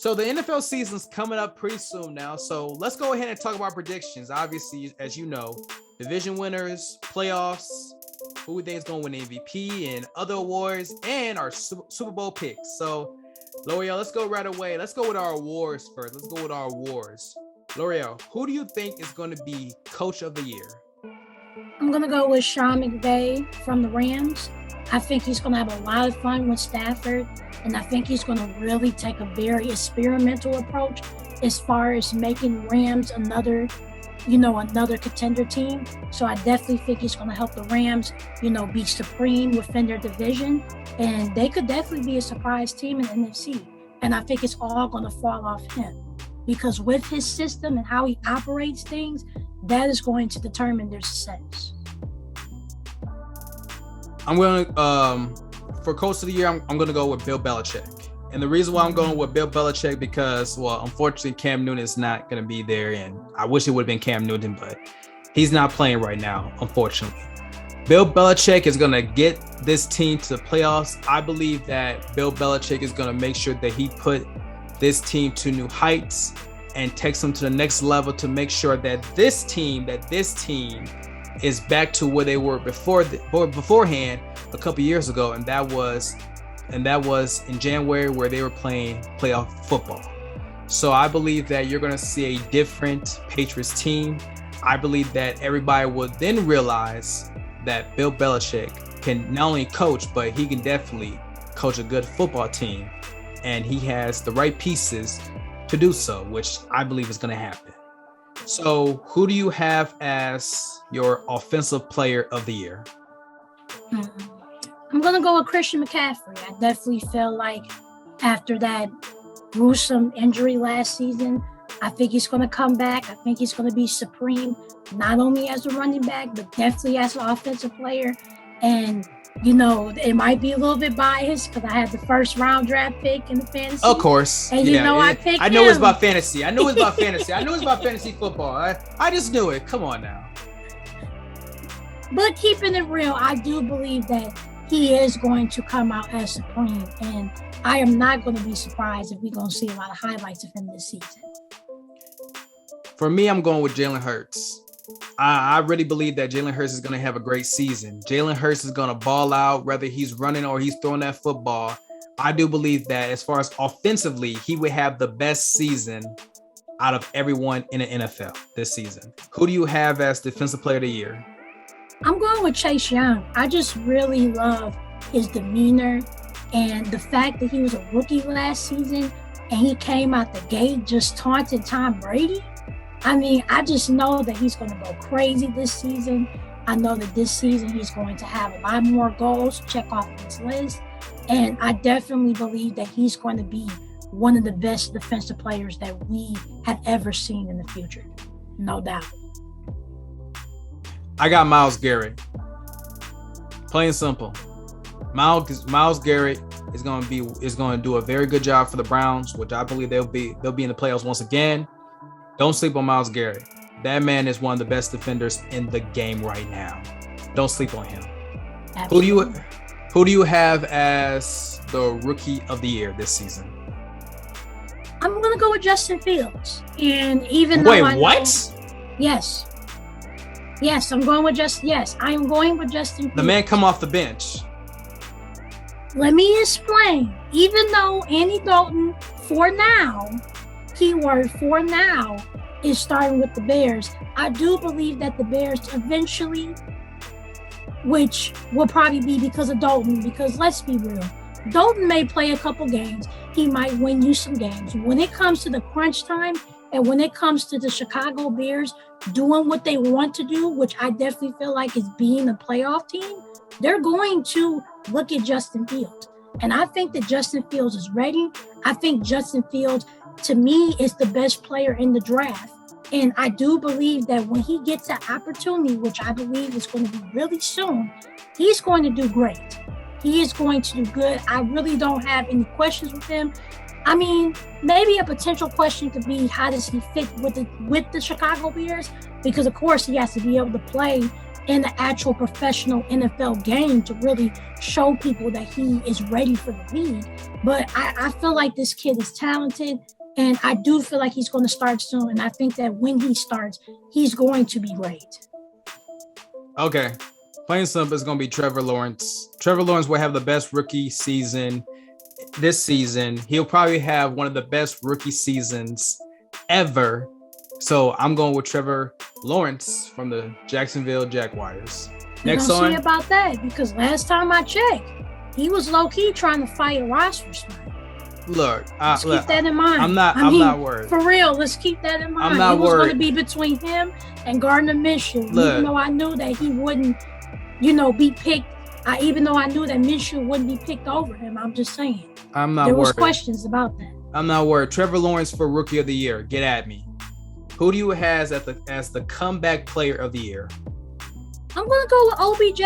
So the NFL season's coming up pretty soon now. So let's go ahead and talk about predictions. Obviously, as you know, division winners, playoffs, who we think is going to win MVP and other awards, and our Super Bowl picks. So, Loreal, let's go right away. Let's go with our awards first. Loreal, who do you think is going to be Coach of the Year? I'm going to go with Sean McVay from the Rams. I think he's going to have a lot of fun with Stafford, and I think he's going to really take a very experimental approach as far as making Rams another contender team. So I definitely think he's going to help the Rams, be supreme within their division, and they could definitely be a surprise team in the NFC. And I think it's all going to fall off him, because with his system and how he operates things, that is going to determine their success. I'm going to, for Coach of the Year, I'm going to go with Bill Belichick. And the reason why I'm going with Bill Belichick, because, well, unfortunately, Cam Newton is not going to be there. And I wish it would have been Cam Newton, but he's not playing right now, unfortunately. Bill Belichick is going to get this team to the playoffs. I believe that Bill Belichick is going to make sure that he put this team to new heights and takes them to the next level to make sure that this team is back to where they were beforehand a couple years ago, and that was in January, where they were playing playoff football. So I believe that you're going to see a different Patriots team. I believe that everybody will then realize that Bill Belichick can not only coach, but he can definitely coach a good football team, and he has the right pieces to do so, which I believe is going to happen. So who do you have as your offensive player of the year? I'm going to go with Christian McCaffrey. I definitely feel like after that gruesome injury last season, I think he's going to come back. I think he's going to be supreme, not only as a running back, but definitely as an offensive player. And, it might be a little bit biased because I had the first round draft pick in the fantasy. Of course. And I picked I know him. It's about fantasy. I know it's about fantasy football. I just knew it. Come on now. But keeping it real, I do believe that he is going to come out as supreme. And I am not going to be surprised if we're going to see a lot of highlights of him this season. For me, I'm going with Jalen Hurts. I really believe that Jalen Hurts is going to have a great season. Jalen Hurts is going to ball out, whether he's running or he's throwing that football. I do believe that as far as offensively, he would have the best season out of everyone in the NFL this season. Who do you have as Defensive Player of the Year? I'm going with Chase Young. I just really love his demeanor and the fact that he was a rookie last season and he came out the gate just taunting Tom Brady. I mean, I just know that he's going to go crazy this season. I know that this season he's going to have a lot more goals to check off his list. And I definitely believe that he's going to be one of the best defensive players that we have ever seen in the future. No doubt. I got Myles Garrett. Plain and simple. Myles Garrett is going to do a very good job for the Browns, which I believe they'll be in the playoffs once again. Don't sleep on Myles Garrett. That man is one of the best defenders in the game right now. Don't sleep on him. Absolutely. Who do you have as the Rookie of the Year this season? I'm going to go with Justin Fields. And even though Yes, I'm going with I am going with Justin Fields. The man come off the bench. Let me explain. Even though Andy Dalton, for now, keyword for now, is starting with the Bears, I do believe that the Bears eventually, which will probably be because of Dalton, because let's be real, Dalton may play a couple games. He might win you some games. When it comes to the crunch time and when it comes to the Chicago Bears doing what they want to do, which I definitely feel like is being a playoff team, they're going to look at Justin Fields. And I think that Justin Fields is ready. I think Justin Fields, to me, is the best player in the draft. And I do believe that when he gets that opportunity, which I believe is going to be really soon, he's going to do great. He is going to do good. I really don't have any questions with him. I mean, maybe a potential question could be, how does he fit with the Chicago Bears? Because, of course, he has to be able to play in the actual professional NFL game to really show people that he is ready for the league. But I feel like this kid is talented, and I do feel like he's going to start soon. And I think that when he starts, he's going to be great. Okay. Plain simple, it's going to be Trevor Lawrence. Trevor Lawrence will have the best rookie season this season. He'll probably have one of the best rookie seasons ever. So I'm going with Trevor Lawrence from the Jacksonville Jaguars. Next on. See about that, because last time I checked, he was low-key trying to fight a roster spot. Look, keep that in mind. I'm not worried. For real, let's keep that in mind. I'm not worried. It was going to be between him and Gardner Minshew. Even though I knew that he wouldn't, be picked. Even though I knew that Minshew wouldn't be picked over him, I'm just saying. I'm not worried. There was worried. Questions about that. I'm not worried. Trevor Lawrence for Rookie of the Year. Get at me. Who do you have as the comeback player of the year? I'm going to go with OBJ.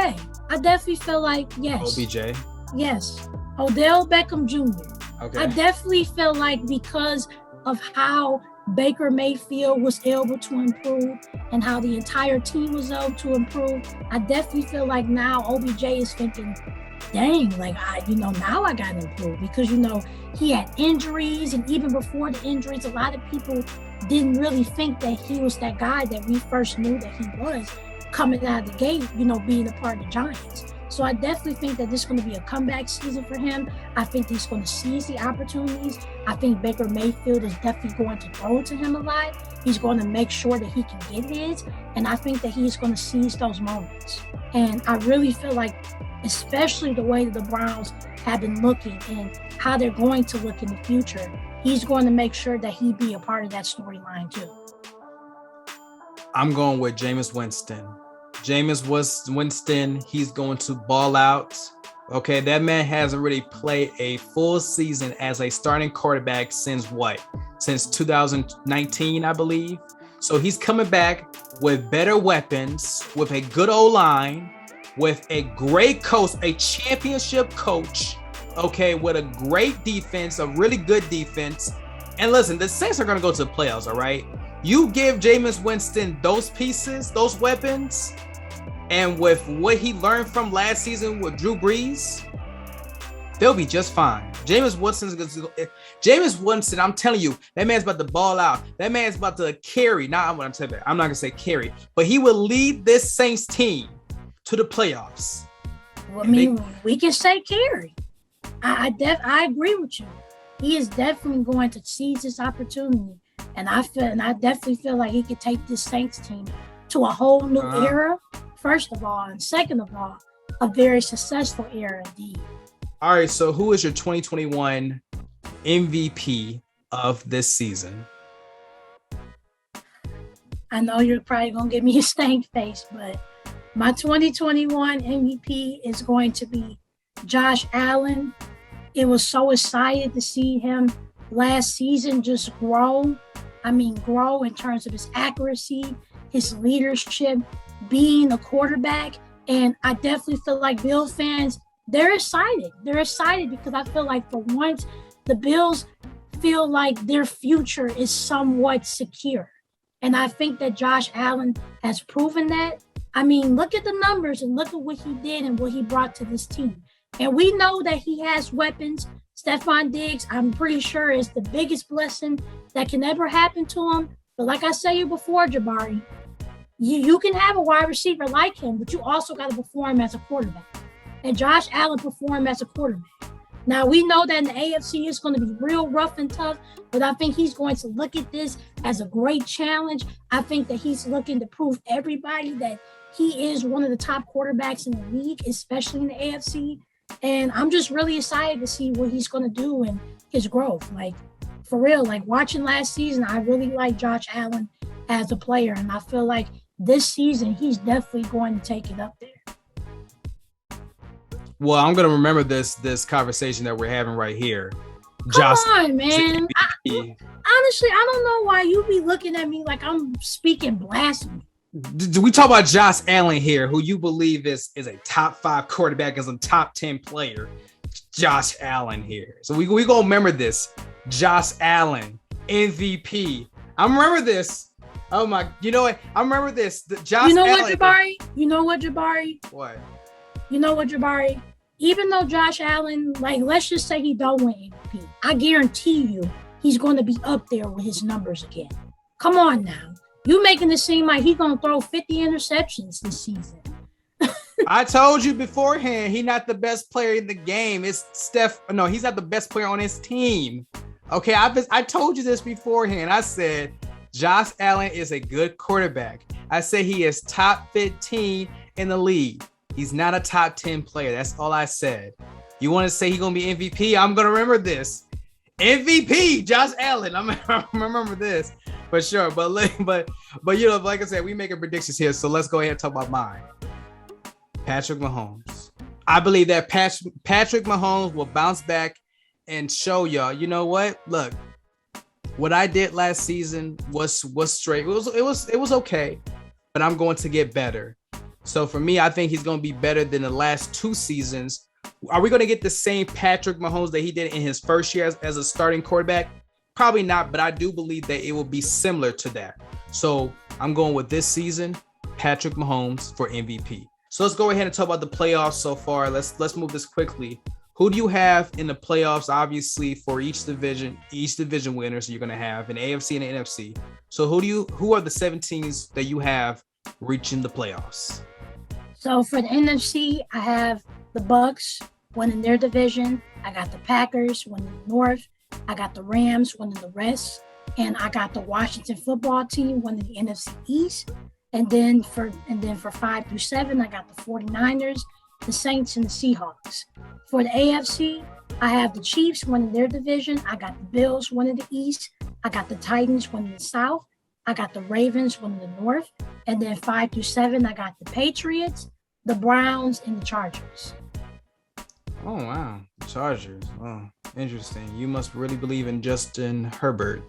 I definitely feel like, yes. OBJ? Yes. Odell Beckham Jr. Okay. I definitely feel like because of how Baker Mayfield was able to improve and how the entire team was able to improve, I definitely feel like now OBJ is thinking, dang, like, now I got to improve because, he had injuries. And even before the injuries, a lot of people didn't really think that he was that guy that we first knew that he was coming out of the gate, being a part of the Giants. So I definitely think that this is going to be a comeback season for him. I think he's going to seize the opportunities. I think Baker Mayfield is definitely going to throw to him a lot. He's going to make sure that he can get his. And I think that he's going to seize those moments. And I really feel like, especially the way that the Browns have been looking and how they're going to look in the future, he's going to make sure that he be a part of that storyline too. I'm going with Jameis Winston. Jameis Winston, he's going to ball out. Okay, that man hasn't really played a full season as a starting quarterback since what? Since 2019, I believe. So he's coming back with better weapons, with a good O-line, with a great coach, a championship coach, okay, with a great defense, a really good defense. And listen, the Saints are going to go to the playoffs, all right? You give Jameis Winston those pieces, those weapons, and with what he learned from last season with Drew Brees, they'll be just fine. Jameis Winston, I'm telling you, that man's about to ball out. That man's about to carry. Not what I'm saying. I'm not going to say carry, but he will lead this Saints team to the playoffs. Well, we can say carry. I agree with you. He is definitely going to seize this opportunity. And I definitely feel like he could take this Saints team to a whole new era, first of all, and second of all, a very successful era indeed. All right, so who is your 2021 MVP of this season? I know you're probably going to give me a stank face, but my 2021 MVP is going to be Josh Allen. It was so exciting to see him last season just grow. Grow in terms of his accuracy, his leadership, being a quarterback. And I definitely feel like Bill fans, they're excited. They're excited because I feel like for once, the Bills feel like their future is somewhat secure. And I think that Josh Allen has proven that. Look at the numbers and look at what he did and what he brought to this team. And we know that he has weapons. Stephon Diggs, I'm pretty sure, is the biggest blessing that can ever happen to him. But like I said before, Jabari, you can have a wide receiver like him, but you also got to perform as a quarterback. And Josh Allen performed as a quarterback. Now, we know that in the AFC it's going to be real rough and tough, but I think he's going to look at this as a great challenge. I think that he's looking to prove everybody that he is one of the top quarterbacks in the league, especially in the AFC. And I'm just really excited to see what he's going to do and his growth. Like, for real, like watching last season, I really like Josh Allen as a player. And I feel like this season, he's definitely going to take it up there. Well, I'm going to remember this conversation that we're having right here. Come on, man. Honestly, I don't know why you be looking at me like I'm speaking blasphemy. We talk about Josh Allen here, who you believe is a top 5 quarterback, is a top 10 player. Josh Allen here. So we going to remember this. Josh Allen, MVP. I remember this. Oh my, you know what? I remember this. Josh You know Allen. what, Jabari? You know what, Jabari? What? You know what, Jabari? Even though Josh Allen, like, let's just say he don't win MVP, I guarantee you he's going to be up there with his numbers again. Come on now. You making it seem like he's going to throw 50 interceptions this season. I told you beforehand, he's not the best player in the game. It's Steph. No, he's not the best player on his team. Okay, I told you this beforehand. I said Josh Allen is a good quarterback. I said he is top 15 in the league. He's not a top 10 player. That's all I said. You want to say he's going to be MVP? I'm going to remember this. MVP, Josh Allen. I'm going to remember this for sure. But you know, like I said, we making predictions here. So let's go ahead and talk about mine. Patrick Mahomes. I believe that Patrick Mahomes will bounce back and show y'all, you know what? Look, what I did last season was straight. It was okay, but I'm going to get better. So for me, I think he's going to be better than the last 2 seasons. Are we going to get the same Patrick Mahomes that he did in his first year as a starting quarterback? Probably not, but I do believe that it will be similar to that. So I'm going with this season, Patrick Mahomes for MVP. So let's go ahead and talk about the playoffs so far. Let's move this quickly. Who do you have in the playoffs? Obviously, for each division winners you're going to have in AFC and the NFC. So who are the 7 teams that you have reaching the playoffs? So for the NFC, I have the Bucks winning their division. I got the Packers winning the North. I got the Rams winning the West. And I got the Washington football team winning the NFC East. And then for 5 through 7, I got the 49ers, the Saints, and the Seahawks. For the AFC, I have the Chiefs winning their division. I got the Bills winning the East. I got the Titans winning the South. I got the Ravens winning the North. And then 5 through 7, I got the Patriots, the Browns, and the Chargers. Oh, wow. Chargers. Oh, interesting. You must really believe in Justin Herbert.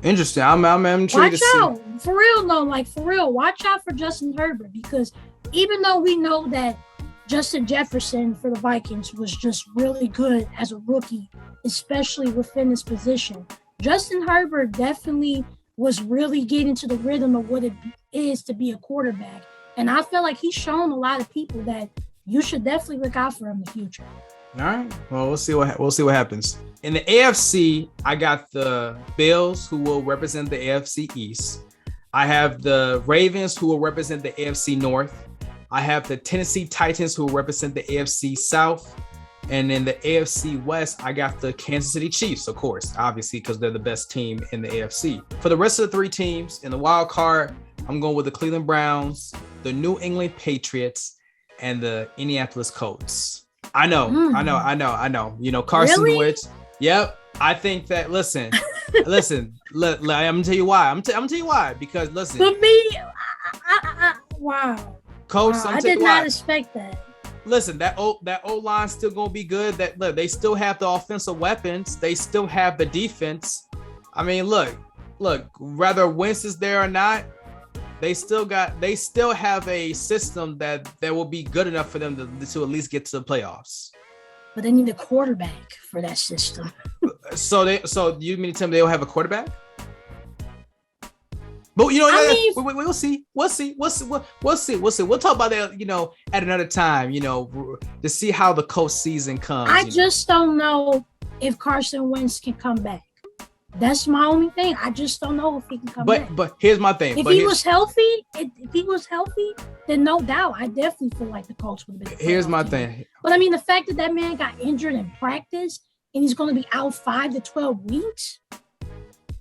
Interesting. I'm intrigued to see. Watch out. For real, though. For real. Watch out for Justin Herbert, because even though we know that Justin Jefferson for the Vikings was just really good as a rookie, especially within his position, Justin Herbert definitely was really getting to the rhythm of what it is to be a quarterback. And I feel like he's shown a lot of people that you should definitely look out for him in the future. All right. Well, we'll see what happens. In the AFC, I got the Bills, who will represent the AFC East. I have the Ravens, who will represent the AFC North. I have the Tennessee Titans, who will represent the AFC South. And in the AFC West, I got the Kansas City Chiefs, of course, obviously, because they're the best team in the AFC. For the rest of the 3 teams in the wild card, I'm going with the Cleveland Browns, the New England Patriots, and the Indianapolis Colts. I know. You know, Carson Really? Wentz. Yep. I think that, listen, I'm going to tell you why. I'm going to tell you why. Because, listen. For me, wow. Coach, Wow, I did not expect that. Listen, that O-line's still going to be good. Look, they still have the offensive weapons. They still have the defense. I mean, look, whether Wentz is there or not, they still have a system that will be good enough for them to at least get to the playoffs. But they need a quarterback for that system. So you mean to tell me they don't have a quarterback? But you know, we'll see. We'll talk about that, you know, at another time, you know, to see how the Colts season comes. I just don't know if Carson Wentz can come back. That's my only thing. I just don't know if he can come back. But here's my thing. If he was healthy, then no doubt, I definitely feel like the Colts would have been. Here's my thing. But I mean, the fact that man got injured in practice and he's going to be out 5 to 12 weeks,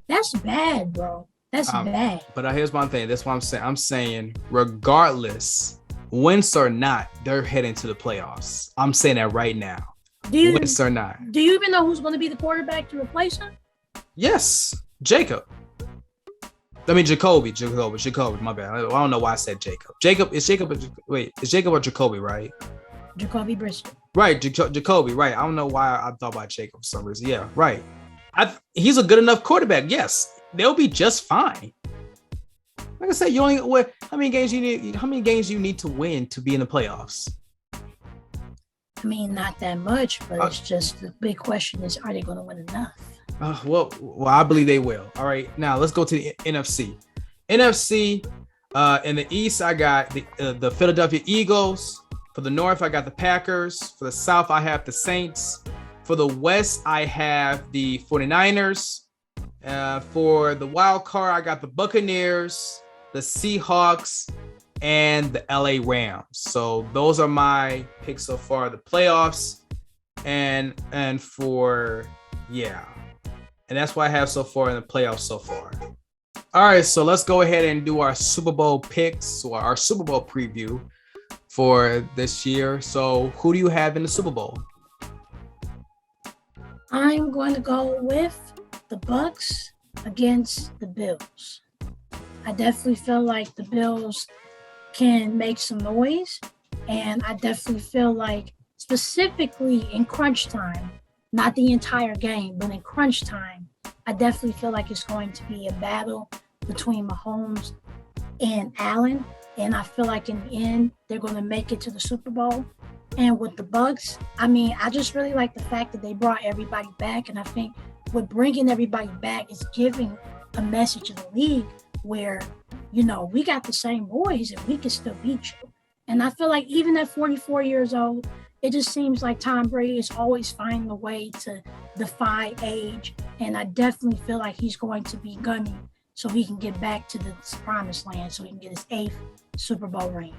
that's bad, bro. That's bad. But here's my thing. That's what I'm saying. I'm saying, regardless, Wentz or not, they're heading to the playoffs. I'm saying that right now. Wentz or not. Do you even know who's going to be the quarterback to replace him? Yes, Jacob. I mean, Jacoby. My bad. I don't know why I said Jacob. Is Jacob or Jacoby, right? Jacoby Bristol. Right, Jacoby. Right. I don't know why I thought about Jacob for some reason. Yeah, right. He's a good enough quarterback. Yes, they'll be just fine. Like I said, how many games you need to win to be in the playoffs? I mean, not that much, but it's just the big question is, are they going to win enough? Well, I believe they will. All right, now let's go to the NFC. NFC, in the East, I got the Philadelphia Eagles. For the North, I got the Packers. For the South, I have the Saints. For the West, I have the 49ers. For the wild card, I got the Buccaneers, the Seahawks, and the LA Rams. So those are my picks so far, the playoffs. And that's what I have so far in the playoffs so far. All right, so let's go ahead and do our Super Bowl picks or our Super Bowl preview for this year. So who do you have in the Super Bowl? I'm going to go with the Bucks against the Bills. I definitely feel like the Bills can make some noise, and I definitely feel like specifically in crunch time, not the entire game, but in crunch time, I definitely feel like it's going to be a battle between Mahomes and Allen, and I feel like in the end, they're going to make it to the Super Bowl. And with the Bucks, I mean, I just really like the fact that they brought everybody back, and I think with bringing everybody back is giving a message to the league where, you know, we got the same boys and we can still beat you. And I feel like even at 44 years old, it just seems like Tom Brady is always finding a way to defy age. And I definitely feel like he's going to be gunning so he can get back to the promised land, so he can get his 8th Super Bowl ring.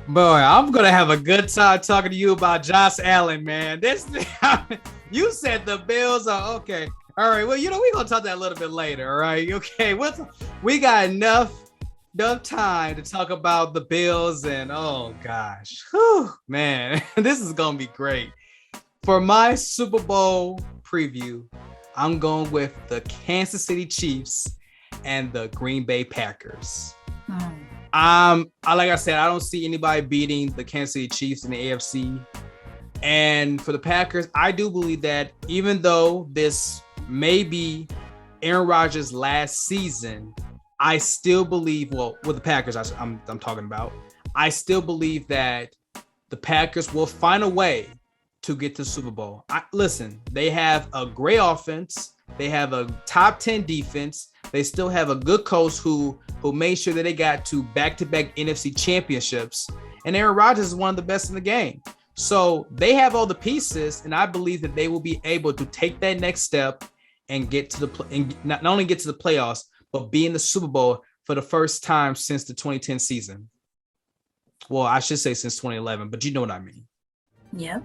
Boy, I'm going to have a good time talking to you about Josh Allen, man. You said the Bills are okay. All right. Well, you know, we're going to talk that a little bit later. All right. Okay. We got enough time to talk about the Bills and oh gosh, whew, man, this is going to be great. For my Super Bowl preview, I'm going with the Kansas City Chiefs and the Green Bay Packers. Like I said, I don't see anybody beating the Kansas City Chiefs in the AFC. And for the Packers, I do believe that even though this may be Aaron Rodgers' last season, I still believe, well, with the Packers I'm talking about, I still believe that the Packers will find a way to get to the Super Bowl. Listen, they have a great offense. They have a top 10 defense. They still have a good coach who made sure that they got to back-to-back NFC championships. And Aaron Rodgers is one of the best in the game. So they have all the pieces, and I believe that they will be able to take that next step and get to not only get to the playoffs, but be in the Super Bowl for the first time since the 2010 season. Well, I should say since 2011, but you know what I mean. Yep.